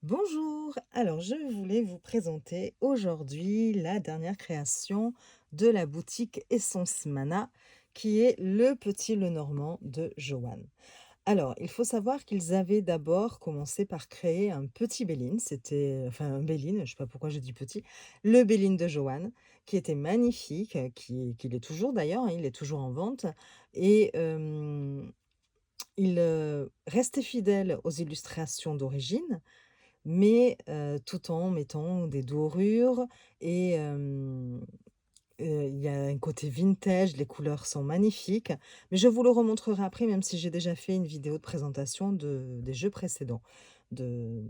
Bonjour, alors je voulais vous présenter aujourd'hui la dernière création de la boutique Essence Mana, qui est le petit Lenormand de Joanne. Alors, il faut savoir qu'ils avaient d'abord commencé par créer un petit Béline, c'était enfin un Béline, je ne sais pas pourquoi je dis petit, le Béline de Joanne, qui était magnifique, qui l'est toujours d'ailleurs, hein, il est toujours en vente, et il restait fidèle aux illustrations d'origine, mais tout en mettant des dorures et il y a un côté vintage, les couleurs sont magnifiques. Mais je vous le remontrerai après, même si j'ai déjà fait une vidéo de présentation des jeux précédents de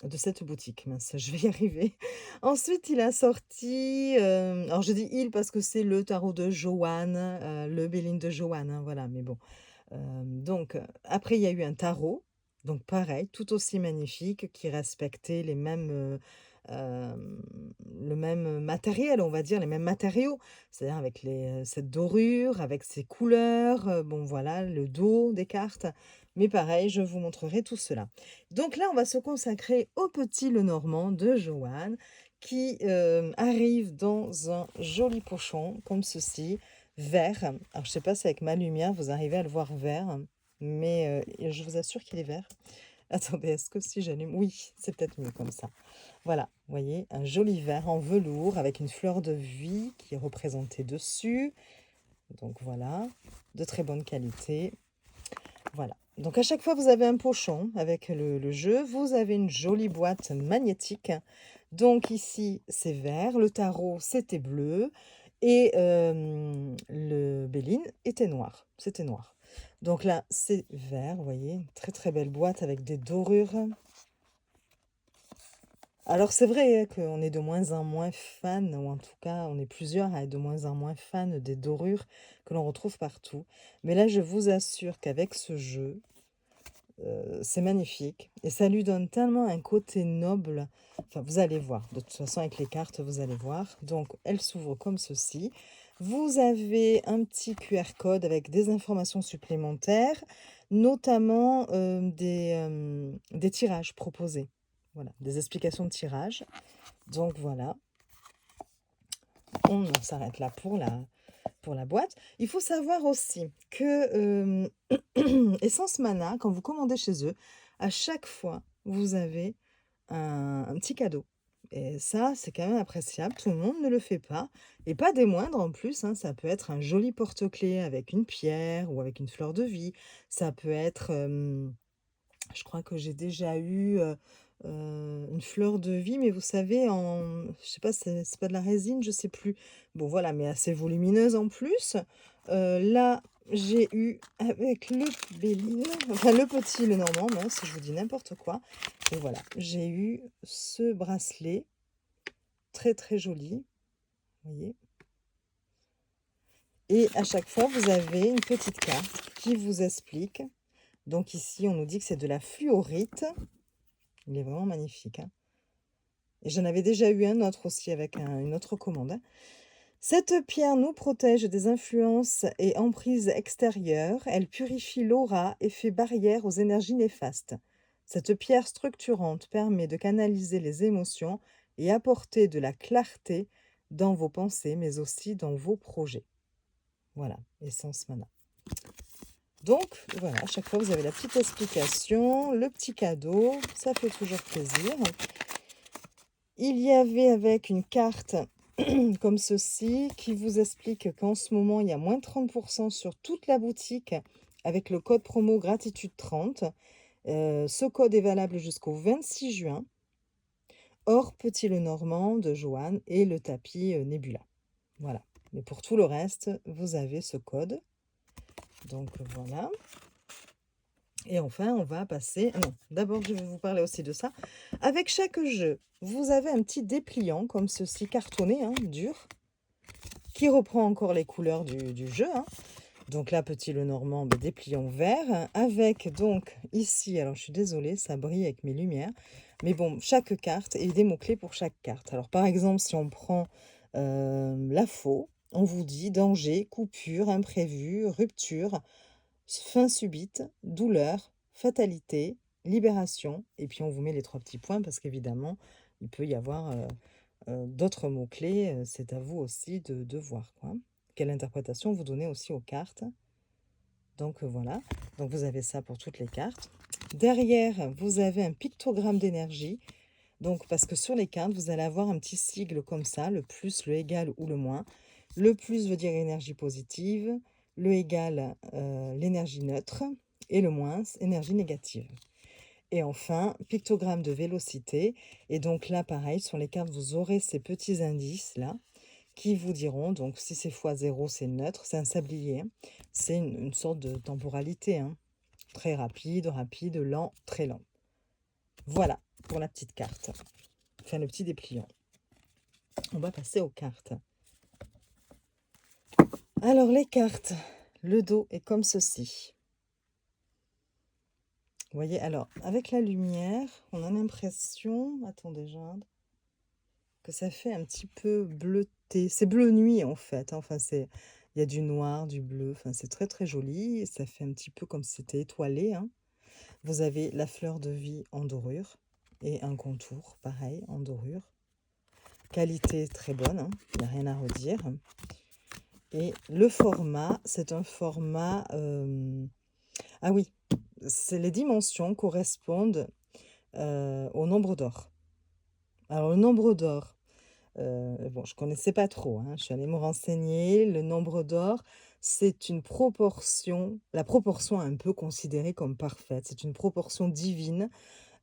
de cette boutique. Mince, je vais y arriver. Ensuite, il a sorti, alors je dis «il» parce que c'est le tarot de Joanne, le Béline de Joanne, hein, voilà, mais bon. Donc, après il y a eu un tarot, donc pareil, tout aussi magnifique, qui respectait les mêmes, le même matériel, on va dire, les mêmes matériaux. C'est-à-dire avec cette dorure, avec ces couleurs, bon voilà, le dos des cartes. Mais pareil, je vous montrerai tout cela. Donc là, on va se consacrer au petit Lenormand de Joanne, qui, arrive dans un joli pochon comme ceci, vert. Alors je sais pas si avec ma lumière vous arrivez à le voir vert, mais je vous assure qu'il est vert. Attendez, est-ce que si j'allume? Oui, c'est peut-être mieux comme ça. Voilà, vous voyez, un joli vert en velours avec une fleur de vie qui est représentée dessus. Donc voilà, de très bonne qualité. Voilà. Donc à chaque fois, vous avez un pochon avec le jeu. Vous avez une jolie boîte magnétique. Donc ici, c'est vert. Le tarot, c'était bleu. Et le Béline était noir. C'était noir. Donc là, c'est vert, vous voyez. Une très très belle boîte avec des dorures. Alors c'est vrai, hein, qu'on est de moins en moins fan, ou en tout cas, on est plusieurs à être de moins en moins fans des dorures que l'on retrouve partout. Mais là, je vous assure qu'avec ce jeu, c'est magnifique et ça lui donne tellement un côté noble. Enfin, vous allez voir. De toute façon, avec les cartes, vous allez voir. Donc, elle s'ouvre comme ceci. Vous avez un petit QR code avec des informations supplémentaires, notamment des tirages proposés. Voilà, des explications de tirage. Donc, voilà, on s'arrête là pour la boîte. Il faut savoir aussi que Essence Mana, quand vous commandez chez eux, à chaque fois, vous avez un petit cadeau. Et ça, c'est quand même appréciable. Tout le monde ne le fait pas. Et pas des moindres en plus, hein. Ça peut être un joli porte-clés avec une pierre ou avec une fleur de vie. Ça peut être, je crois que j'ai déjà eu une fleur de vie, mais vous savez, je sais pas, c'est pas de la résine, je sais plus. Bon, voilà, mais assez volumineuse en plus. Là, j'ai eu avec le Béline, enfin le petit, le Normand, mince, je vous dis n'importe quoi. Et voilà, j'ai eu ce bracelet très très joli, vous voyez. Et à chaque fois, vous avez une petite carte qui vous explique. Donc ici, on nous dit que c'est de la fluorite. Il est vraiment magnifique, hein. Et j'en avais déjà eu un autre aussi avec une autre commande, hein. Cette pierre nous protège des influences et emprises extérieures. Elle purifie l'aura et fait barrière aux énergies néfastes. Cette pierre structurante permet de canaliser les émotions et apporter de la clarté dans vos pensées, mais aussi dans vos projets. Voilà, Essence Mana. Donc, voilà, à chaque fois, vous avez la petite explication, le petit cadeau, ça fait toujours plaisir. Il y avait avec une carte comme ceci qui vous explique qu'en ce moment, il y a moins 30% sur toute la boutique avec le code promo gratitude 30. Ce code est valable jusqu'au 26 juin, hors Petit Lenormand de Joanne et le tapis Nebula. Voilà. Mais pour tout le reste, vous avez ce code. Donc voilà. Et enfin, on va passer... Non, d'abord, je vais vous parler aussi de ça. Avec chaque jeu, vous avez un petit dépliant comme ceci, cartonné, hein, dur, qui reprend encore les couleurs du jeu, hein. Donc là, petit Lenormand, dépliant vert, avec donc ici, alors je suis désolée, ça brille avec mes lumières, mais bon, chaque carte et des mots-clés pour chaque carte. Alors par exemple, si on prend la faux, on vous dit danger, coupure, imprévu, rupture, fin subite, douleur, fatalité, libération. Et puis on vous met les 3 petits points parce qu'évidemment, il peut y avoir d'autres mots-clés. C'est à vous aussi de voir, quoi. Quelle interprétation vous donnez aussi aux cartes. Donc voilà, donc vous avez ça pour toutes les cartes. Derrière, vous avez un pictogramme d'énergie. Donc parce que sur les cartes, vous allez avoir un petit sigle comme ça, le plus, le égal ou le moins. Le plus veut dire énergie positive, le égal, l'énergie neutre, et le moins, énergie négative. Et enfin, pictogramme de vélocité. Et donc là, pareil, sur les cartes, vous aurez ces petits indices-là qui vous diront, donc si c'est x0, c'est neutre, c'est un sablier, hein. C'est une sorte de temporalité, hein. Très rapide, rapide, lent, très lent. Voilà pour la petite carte, enfin le petit dépliant. On va passer aux cartes. Alors les cartes, le dos est comme ceci. Vous voyez, alors avec la lumière, on a l'impression, attendez, je regarde, que ça fait un petit peu bleuté. C'est bleu nuit en fait, hein. Enfin il y a du noir, du bleu, enfin c'est très très joli. Ça fait un petit peu comme si c'était étoilé, hein. Vous avez la fleur de vie en dorure et un contour, pareil, en dorure. Qualité très bonne, hein, il n'y a rien à redire. Et le format, c'est un format... Ah oui, les dimensions correspondent au nombre d'or. Alors, le nombre d'or, bon, je ne connaissais pas trop, hein, je suis allée me renseigner. Le nombre d'or, c'est une proportion, la proportion est un peu considérée comme parfaite. C'est une proportion divine,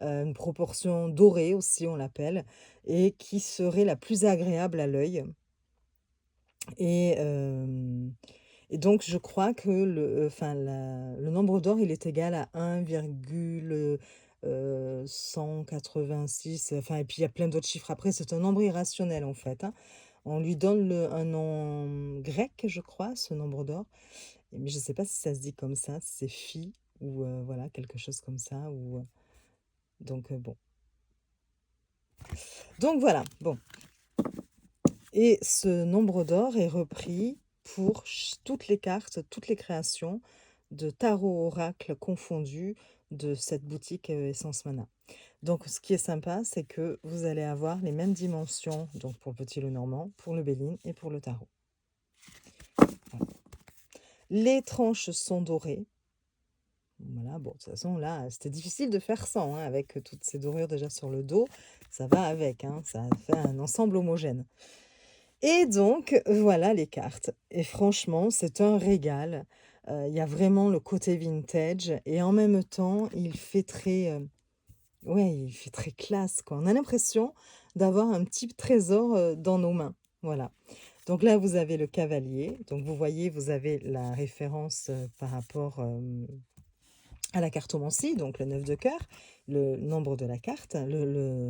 une proportion dorée aussi, on l'appelle, et qui serait la plus agréable à l'œil. Et, et donc, je crois que le nombre d'or, il est égal à 1,186. Enfin, et puis il y a plein d'autres chiffres après. C'est un nombre irrationnel, en fait, hein. On lui donne un nom grec, je crois, ce nombre d'or. Mais je ne sais pas si ça se dit comme ça, si c'est phi ou voilà, quelque chose comme ça. Donc, bon. Donc, voilà, bon. Et ce nombre d'or est repris pour toutes les cartes, toutes les créations de tarot oracle confondus de cette boutique Essence Mana. Donc ce qui est sympa, c'est que vous allez avoir les mêmes dimensions, donc pour le petit Lenormand, pour le Béline et pour le tarot. Voilà. Les tranches sont dorées. Voilà, bon, de toute façon, là, c'était difficile de faire sans, hein, avec toutes ces dorures déjà sur le dos. Ça va avec, hein, ça fait un ensemble homogène. Et donc, voilà les cartes. Et franchement, c'est un régal. Il y a vraiment le côté vintage et en même temps, il fait très, ouais, il fait très classe, quoi. On a l'impression d'avoir un petit trésor dans nos mains. Voilà. Donc là, vous avez le cavalier. Donc vous voyez, vous avez la référence par rapport à la cartomancie, donc le 9 de cœur, le nombre de la carte, le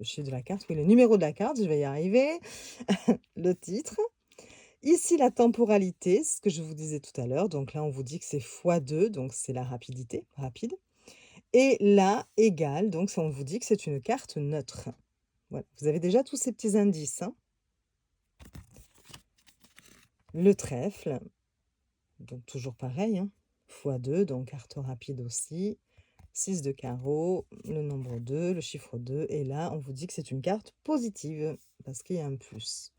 chiffre de la carte, oui, le numéro de la carte, je vais y arriver, le titre. Ici, la temporalité, ce que je vous disais tout à l'heure. Donc là, on vous dit que c'est x2, donc c'est la rapidité, rapide. Et là, égal, donc on vous dit que c'est une carte neutre. Voilà, vous avez déjà tous ces petits indices, hein. Le trèfle, donc toujours pareil, hein, x2, donc carte rapide aussi. 6 de carreau, le nombre 2, le chiffre 2. Et là, on vous dit que c'est une carte positive, parce qu'il y a un plus.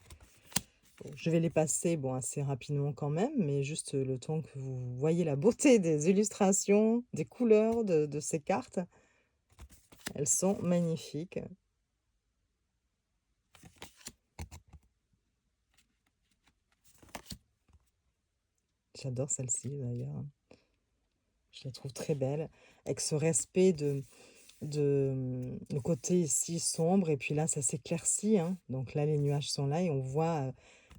Je vais les passer assez rapidement quand même, mais juste le temps que vous voyez la beauté des illustrations, des couleurs de ces cartes. Elles sont magnifiques. J'adore celle-ci d'ailleurs. Je la trouve très belle, avec ce respect le côté ici sombre, et puis là ça s'éclaircit, hein. Donc là les nuages sont là et on voit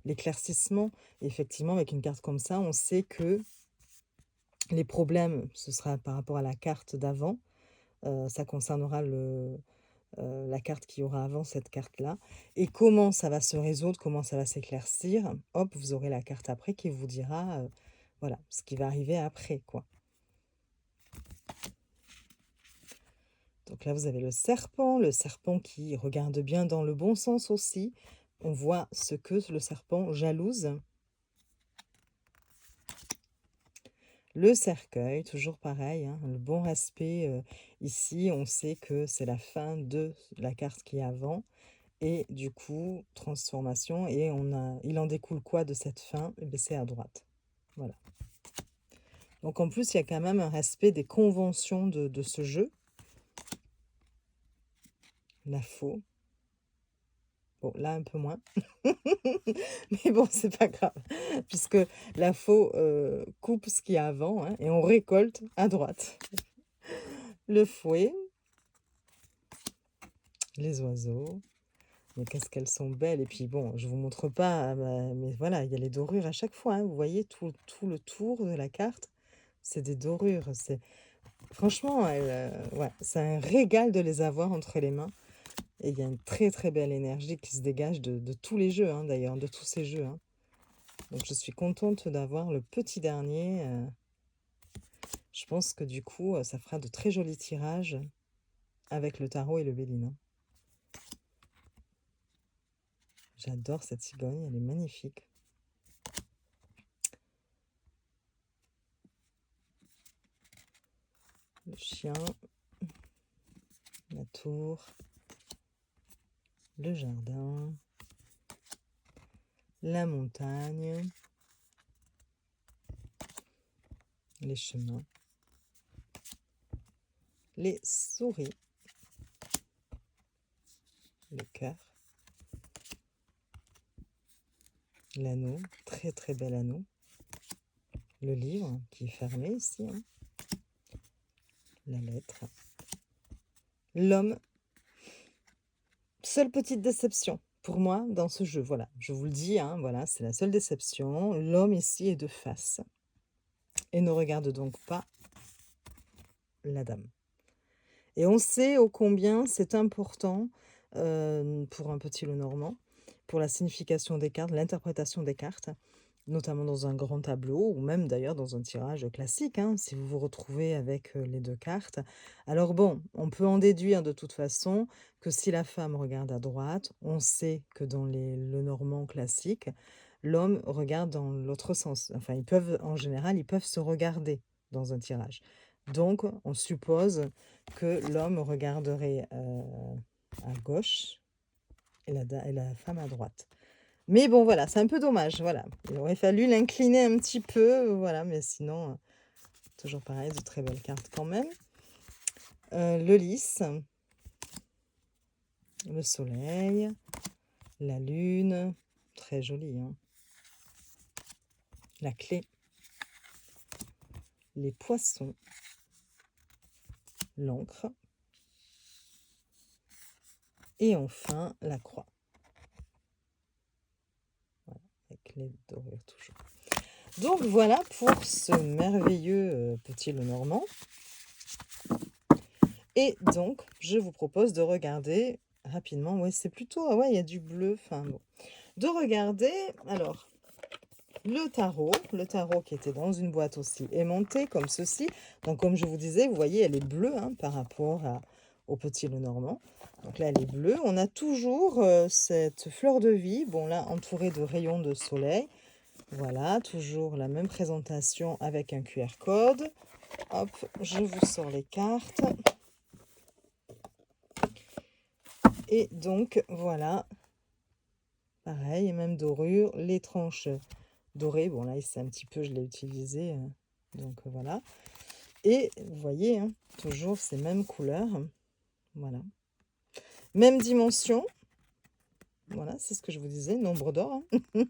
l'éclaircissement. Effectivement, avec une carte comme ça, on sait que les problèmes, ce sera par rapport à la carte d'avant. Ça concernera la carte qu'il y aura avant cette carte-là. Et comment ça va se résoudre, comment ça va s'éclaircir. Hop, vous aurez la carte après qui vous dira voilà, ce qui va arriver après, quoi. Donc là, vous avez le serpent qui regarde bien dans le bon sens aussi. On voit ce que le serpent jalouse. Le cercueil, toujours pareil, hein, le bon respect. Ici, on sait que c'est la fin de la carte qui est avant. Et du coup, transformation. Et il en découle quoi de cette fin? Eh bien, c'est à droite. Voilà. Donc en plus, il y a quand même un respect des conventions de ce jeu. La faux. Bon, là, un peu moins. Mais bon, c'est pas grave. Puisque la faux coupe ce qu'il y a avant, hein, et on récolte à droite. Le fouet. Les oiseaux. Mais qu'est-ce qu'elles sont belles. Et puis bon, je vous montre pas, mais voilà, il y a les dorures à chaque fois, hein. Vous voyez tout le tour de la carte, c'est des dorures. Franchement, ouais, c'est un régal de les avoir entre les mains. Et il y a une très très belle énergie qui se dégage de tous les jeux, hein, d'ailleurs, de tous ces jeux, hein. Donc je suis contente d'avoir le petit dernier. Je pense que du coup, ça fera de très jolis tirages avec le tarot et le Béline, hein. J'adore cette cigogne, elle est magnifique. Le chien, la tour, le jardin, la montagne, les chemins, les souris, le cœur, l'anneau, très très bel anneau, le livre qui est fermé ici, hein, la lettre, l'homme. Seule petite déception pour moi dans ce jeu, voilà, je vous le dis, hein, voilà, c'est la seule déception. L'homme ici est de face et ne regarde donc pas la dame. Et on sait ô combien c'est important pour un petit Lenormand, pour la signification des cartes, l'interprétation des cartes, notamment dans un grand tableau ou même d'ailleurs dans un tirage classique, hein, si vous vous retrouvez avec les deux cartes. Alors bon, on peut en déduire de toute façon que si la femme regarde à droite, on sait que dans les Lenormand classiques, l'homme regarde dans l'autre sens. Enfin, en général, ils peuvent se regarder dans un tirage. Donc, on suppose que l'homme regarderait à gauche et la femme à droite. Mais bon, voilà, c'est un peu dommage, voilà. Il aurait fallu l'incliner un petit peu, voilà, mais sinon, toujours pareil, de très belles cartes quand même. Le lys, le soleil, la lune, très joli, hein. La clé, les poissons, l'encre, et enfin la croix. Voilà, avec les dorures toujours. Donc voilà pour ce merveilleux petit Lenormand. Et donc, je vous propose de regarder rapidement. Ouais, c'est plutôt... Ah ouais, il y a du bleu. Enfin bon. De regarder, alors, le tarot qui était dans une boîte aussi aimantée, comme ceci. Donc, comme je vous disais, vous voyez, elle est bleue, hein, par rapport au petit Lenormand. Donc là, elle est bleue. On a toujours cette fleur de vie, bon là, entourée de rayons de soleil. Voilà, toujours la même présentation avec un QR code. Hop, je vous sors les cartes. Et donc, voilà, pareil, même dorure, les tranches dorées. Bon, là, c'est un petit peu, je l'ai utilisé, donc voilà. Et vous voyez, hein, toujours ces mêmes couleurs. Voilà. Même dimension. Voilà, c'est ce que je vous disais, nombre d'or, hein.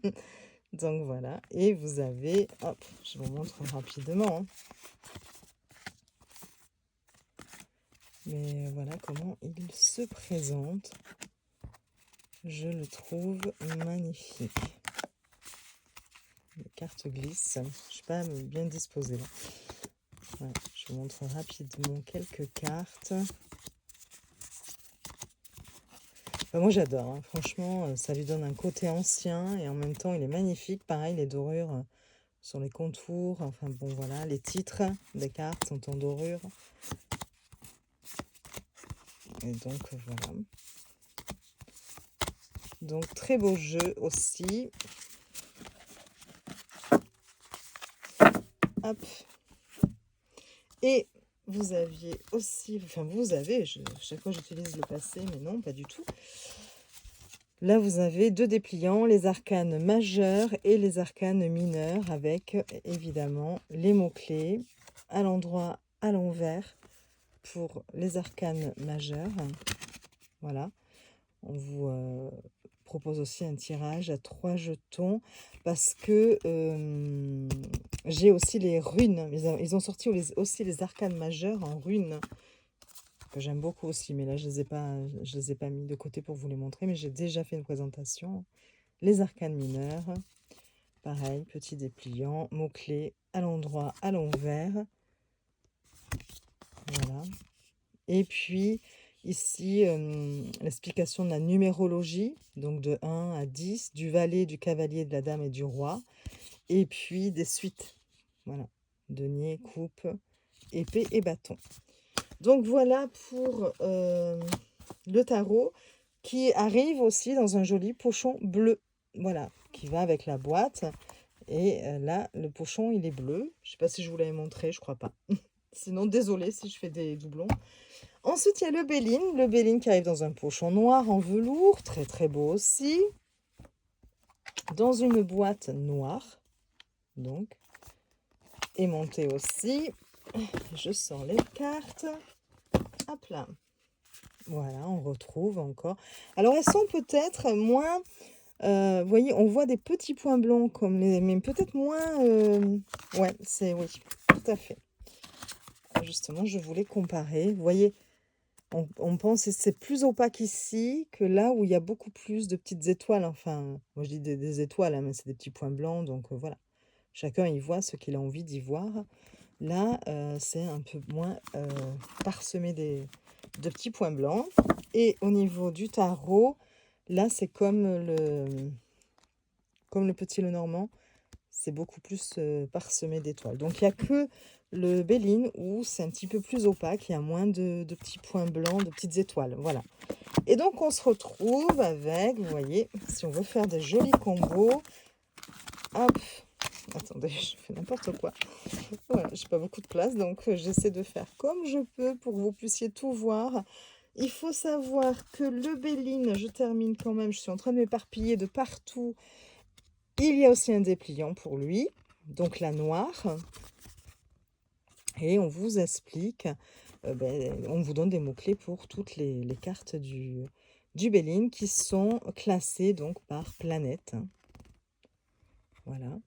Donc voilà, et vous avez, hop, je vous montre rapidement, hein. Mais voilà comment il se présente. Je le trouve magnifique. Les cartes glissent. Je ne suis pas bien disposée là. Ouais, je vous montre rapidement quelques cartes. Moi j'adore, hein. Franchement, ça lui donne un côté ancien et en même temps il est magnifique. Pareil, les dorures sur les contours. Enfin bon voilà, les titres des cartes sont en dorure. Et donc voilà. Donc très beau jeu aussi. Hop. Et vous aviez aussi, enfin vous avez, chaque fois j'utilise le passé, mais non, pas du tout. Là, vous avez 2 dépliants, les arcanes majeurs et les arcanes mineurs avec évidemment les mots-clés à l'endroit, à l'envers pour les arcanes majeurs. Voilà. On vous propose aussi un tirage à 3 jetons parce que j'ai aussi les runes. Ils ont sorti aussi les arcanes majeurs en runes que j'aime beaucoup aussi, mais là je les ai pas mis de côté pour vous les montrer, mais j'ai déjà fait une présentation. Les arcanes mineurs, pareil, petit dépliant, mots-clés à l'endroit, à l'envers. Voilà. Et puis ici, l'explication de la numérologie, donc de 1 à 10, du valet, du cavalier, de la dame et du roi. Et puis des suites. Voilà. Denier, coupe, épée et bâton. Donc voilà pour le tarot qui arrive aussi dans un joli pochon bleu. Voilà, qui va avec la boîte. Et là, le pochon, il est bleu. Je ne sais pas si je vous l'avais montré, je crois pas. Sinon, désolé si je fais des doublons. Ensuite, il y a le Béline. Le Béline qui arrive dans un pochon noir en velours. Très, très beau aussi. Dans une boîte noire. Donc, aimanté aussi. Je sors les cartes. Hop là. Voilà, on retrouve encore. Alors, elles sont peut-être moins... vous voyez, on voit des petits points blancs comme les... Mais peut-être moins... ouais, c'est... Oui, tout à fait. Justement, je voulais comparer. Vous voyez, on pense que c'est plus opaque ici que là où il y a beaucoup plus de petites étoiles. Enfin, moi je dis des étoiles, hein, mais c'est des petits points blancs. Donc voilà, chacun y voit ce qu'il a envie d'y voir. Là, c'est un peu moins parsemé de petits points blancs. Et au niveau du tarot, là, c'est comme le petit Lenormand. C'est beaucoup plus parsemé d'étoiles. Donc, il n'y a que le Béline où c'est un petit peu plus opaque. Il y a moins de petits points blancs, de petites étoiles. Voilà. Et donc, on se retrouve avec, vous voyez, si on veut faire des jolis combos. Hop, attendez, je fais n'importe quoi. Voilà, j'ai pas beaucoup de place, donc j'essaie de faire comme je peux pour que vous puissiez tout voir. Il faut savoir que le Béline, je termine quand même, je suis en train de m'éparpiller de partout. Il y a aussi un dépliant pour lui, donc la noire. Et on vous explique, on vous donne des mots-clés pour toutes les cartes du Béline qui sont classées donc par planète. Voilà.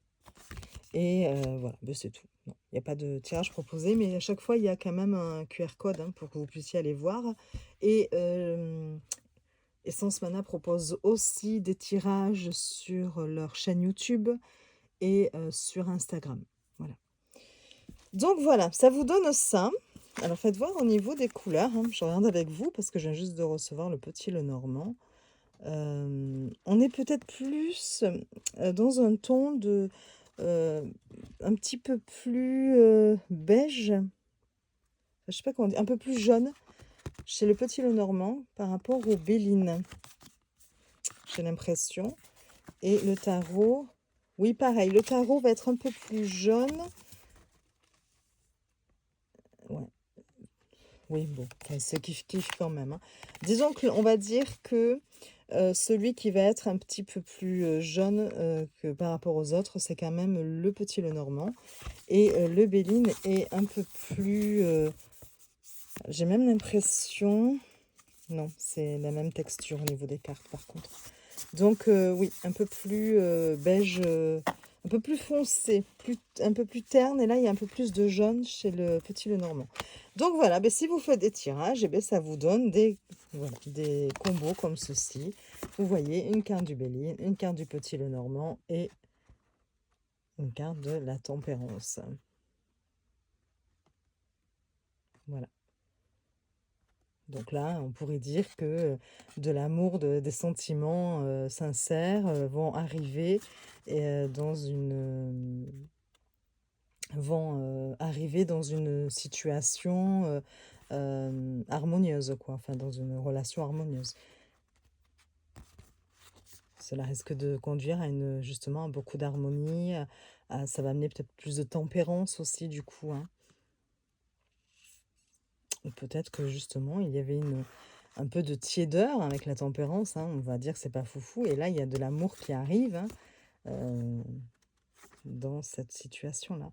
Et voilà, c'est tout. Il n'y a pas de tirage proposé, mais à chaque fois, il y a quand même un QR code pour que vous puissiez aller voir. Et Essence Mana propose aussi des tirages sur leur chaîne YouTube et sur Instagram. Voilà. Donc voilà, ça vous donne ça. Alors faites voir au niveau des couleurs. Je regarde avec vous parce que je viens juste de recevoir le petit Lenormand. On est peut-être plus dans un ton de un petit peu plus beige. Je sais pas comment dire, un peu plus jaune chez le petit Lenormand par rapport au Béline. J'ai l'impression. Et le tarot, oui, pareil. Le tarot va être un peu plus jaune. Ouais. Oui, bon, c'est kiff-kiff quand même. Disons qu'on va dire que celui qui va être un petit peu plus jaune que par rapport aux autres, c'est quand même le petit Lenormand. Et le Béline est un peu plus... j'ai même l'impression... Non, c'est la même texture au niveau des cartes par contre. Donc oui, un peu plus beige, un peu plus foncé, un peu plus terne. Et là, il y a un peu plus de jaune chez le petit Lenormand. Donc voilà, si vous faites des tirages, ça vous donne des combos comme ceci. Vous voyez une carte du Béline, une carte du petit Lenormand et une carte de la tempérance. Voilà. Donc là, on pourrait dire que de l'amour, des sentiments sincères vont arriver dans une situation harmonieuse, quoi. Enfin, dans une relation harmonieuse. Cela risque de conduire justement à beaucoup d'harmonie. Ça va amener peut-être plus de tempérance aussi, du coup. peut-être que justement, il y avait un peu de tiédeur avec la tempérance, hein. On va dire que c'est pas foufou. Et là, il y a de l'amour qui arrive, hein, dans cette situation-là.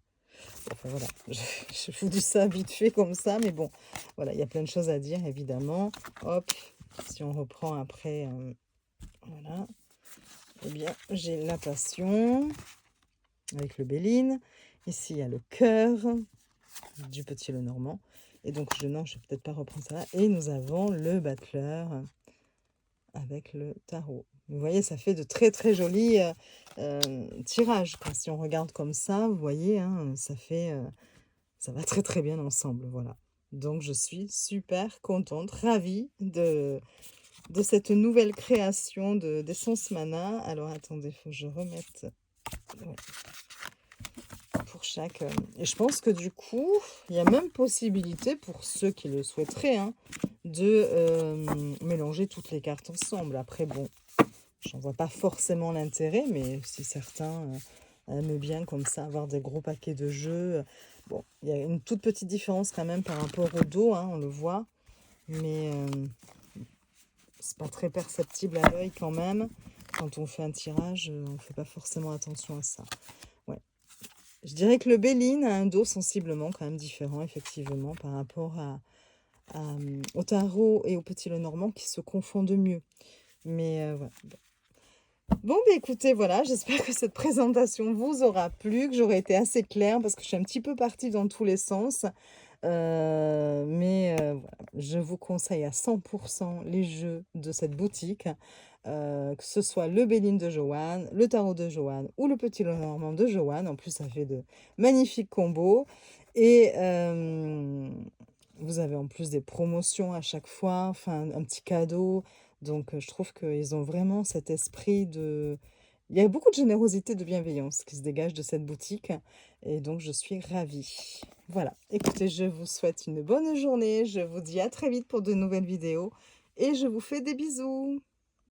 Enfin voilà, je vous dis ça vite fait comme ça, mais bon, voilà, il y a plein de choses à dire évidemment. Hop, si on reprend après, voilà, eh bien, j'ai la passion avec le Béline. Ici, il y a le cœur du petit Lenormand. Et donc, non, je vais peut-être pas reprendre ça là. Et nous avons le battleur avec le tarot. Vous voyez, ça fait de très très jolis tirages, quoi. Si on regarde comme ça, vous voyez, hein, ça va très très bien ensemble, voilà. Donc je suis super contente, ravie de cette nouvelle création d'Essence Mana. Alors attendez, il faut que je remette, ouais, pour chaque... et je pense que du coup, il y a même possibilité pour ceux qui le souhaiteraient, hein, de mélanger toutes les cartes ensemble. Après, bon, j'en vois pas forcément l'intérêt, mais si certains aiment bien comme ça, avoir des gros paquets de jeux. Bon, il y a une toute petite différence quand même par rapport au dos, hein, on le voit, mais c'est pas très perceptible à l'œil quand même. Quand on fait un tirage, on fait pas forcément attention à ça. Ouais. Je dirais que le Béline a un dos sensiblement quand même différent, effectivement, par rapport au tarot et au petit Lenormand qui se confondent mieux. Mais voilà. Bon, bah écoutez, voilà, j'espère que cette présentation vous aura plu, que j'aurai été assez claire parce que je suis un petit peu partie dans tous les sens. Mais voilà, je vous conseille à 100% les jeux de cette boutique, que ce soit le Béline de Joanne, le tarot de Joanne ou le petit Lenormand de Joanne. En plus, ça fait de magnifiques combos. Et vous avez en plus des promotions à chaque fois, enfin un petit cadeau. Donc je trouve qu'ils ont vraiment cet esprit de... Il y a beaucoup de générosité, de bienveillance qui se dégage de cette boutique. Et donc je suis ravie. Voilà, écoutez, je vous souhaite une bonne journée. Je vous dis à très vite pour de nouvelles vidéos. Et je vous fais des bisous.